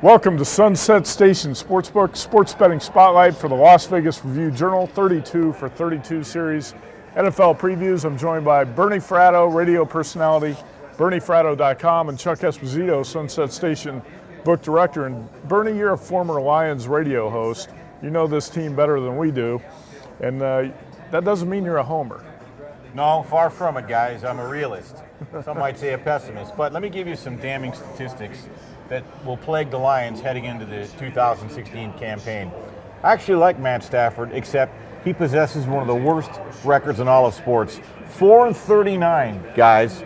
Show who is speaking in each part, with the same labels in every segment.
Speaker 1: Welcome to Sunset Station Sportsbook Sports Betting Spotlight for the Las Vegas Review-Journal 32 for 32 series NFL previews. I'm joined by Bernie Fratto, radio personality, BernieFratto.com, and Chuck Esposito, Sunset Station book director. And Bernie, you're a former Lions radio host. You know this team better than we do, and that doesn't mean you're a homer.
Speaker 2: No, far from it, guys. I'm a realist. Some might say a pessimist. But let me give you some damning statistics that will plague the Lions heading into the 2016 campaign. I actually like Matt Stafford, except he possesses one of the worst records in all of sports. 4-39, guys,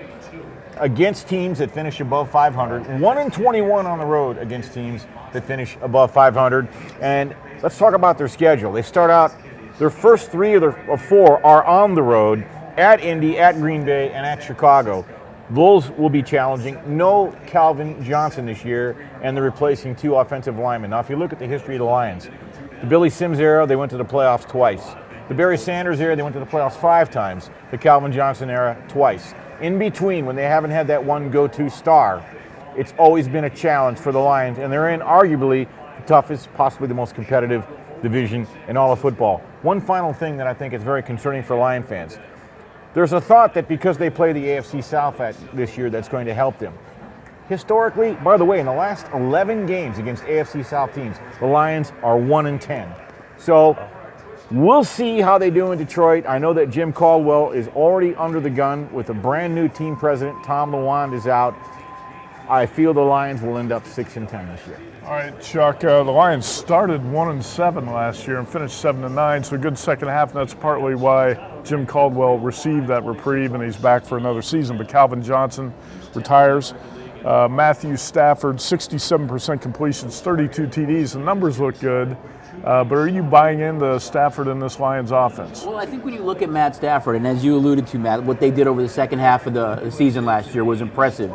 Speaker 2: against teams that finish above 500. 1-21 on the road against teams that finish above 500. And let's talk about their schedule. They start out, their first three of four are on the road, at Indy, at Green Bay, and at Chicago. Those will be challenging. No Calvin Johnson this year, and they're replacing two offensive linemen. Now, if you look at the history of the Lions, the Billy Sims era, they went to the playoffs twice. The Barry Sanders era, they went to the playoffs 5 times. The Calvin Johnson era, twice. In between, when they haven't had that one go-to star, it's always been a challenge for the Lions, and they're in arguably the toughest, possibly the most competitive division in all of football. One final thing that I think is very concerning for Lion fans. There's a thought that because they play the AFC South this year, that's going to help them. Historically, by the way, in the last 11 games against AFC South teams, the Lions are 1-10. So we'll see how they do in Detroit. I know that Jim Caldwell is already under the gun with a brand new team president. Tom Lawand is out. I feel the Lions will end up 6-10 this year.
Speaker 1: All right, Chuck, the Lions started 1-7 last year and finished 7-9, so a good second half, and that's partly why Jim Caldwell received that reprieve and he's back for another season. But Calvin Johnson retires. Matthew Stafford, 67% completions, 32 TDs. The numbers look good. But are you buying into Stafford in this Lions offense?
Speaker 3: Well, I think when you look at Matt Stafford, and as you alluded to, Matt, what they did over the second half of the season last year was impressive.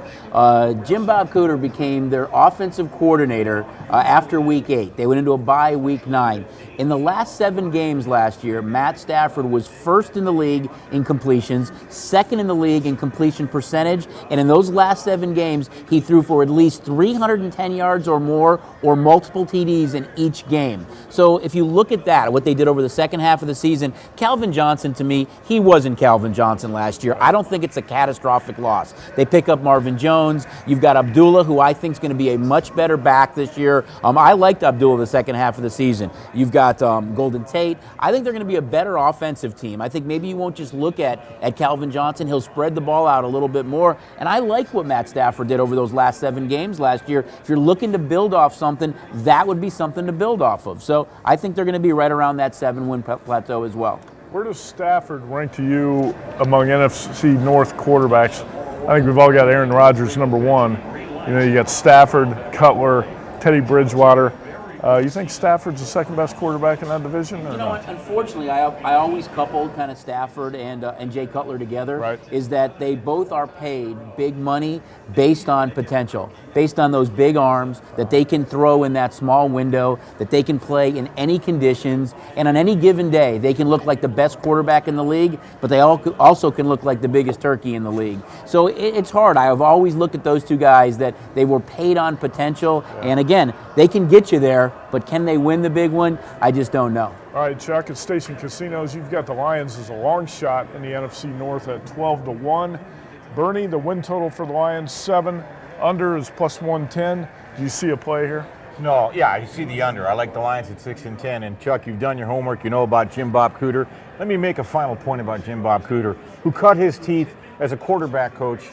Speaker 3: Jim Bob Cooter became their offensive coordinator after Week 8. They went into a bye Week 9. In the last 7 games last year, Matt Stafford was first in the league in completions, second in the league in completion percentage, and in those last 7 games, he threw for at least 310 yards or more, or multiple TDs in each game. So if you look at that, what they did over the second half of the season, Calvin Johnson, to me, he wasn't Calvin Johnson last year. I don't think it's a catastrophic loss. They pick up Marvin Jones. You've got Abdullah, who I think is going to be a much better back this year. I liked Abdullah the second half of the season. You've got Golden Tate. I think they're going to be a better offensive team. I think maybe you won't just look at Calvin Johnson. He'll spread the ball out a little bit more. And I like what Matt Stafford did over those last 7 games last year. If you're looking to build off something, that would be something to build off of. So I think they're going to be right around that 7-win plateau as well.
Speaker 1: Where does Stafford rank to you among NFC North quarterbacks? I think we've all got Aaron Rodgers number 1. You know, you got Stafford, Cutler, Teddy Bridgewater. You think Stafford's the second best quarterback in that division? Or
Speaker 3: you know what? Unfortunately, I always coupled kind of Stafford and Jay Cutler together.
Speaker 1: Right.
Speaker 3: Is that they both are paid big money based on potential, based on those big arms that they can throw in that small window, that they can play in any conditions, and on any given day, they can look like the best quarterback in the league, but they also can look like the biggest turkey in the league. So it's hard. I have always looked at those two guys that they were paid on potential, and again, they can get you there, but can they win the big one? I just don't know.
Speaker 1: All right, Chuck, at Station Casinos, you've got the Lions as a long shot in the NFC North at 12-1. Bernie, the win total for the Lions, 7. Under is plus 110. Do you see a play here?
Speaker 2: No, yeah, you see the under. I like the Lions at 6-10. And Chuck, you've done your homework. You know about Jim Bob Cooter. Let me make a final point about Jim Bob Cooter, who cut his teeth as a quarterback coach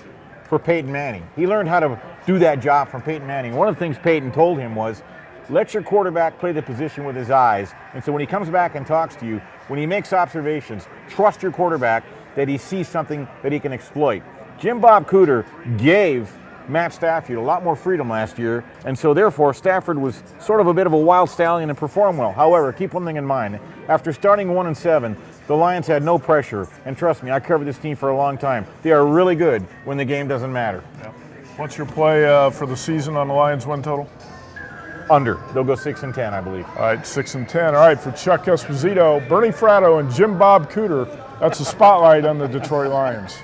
Speaker 2: for Peyton Manning. He learned how to do that job from Peyton Manning. One of the things Peyton told him was, let your quarterback play the position with his eyes. And so when he comes back and talks to you, when he makes observations, trust your quarterback that he sees something that he can exploit. Jim Bob Cooter gave Matt Stafford a lot more freedom last year, and so therefore Stafford was sort of a bit of a wild stallion and performed well. However, keep one thing in mind. After starting 1-7, the Lions had no pressure, and trust me, I covered this team for a long time. They are really good when the game doesn't matter.
Speaker 1: Yeah. What's your play for the season on the Lions win total?
Speaker 2: Under. They'll go 6-10, I believe.
Speaker 1: All right, 6-10. All right, for Chuck Esposito, Bernie Fratto, and Jim Bob Cooter, that's a spotlight on the Detroit Lions.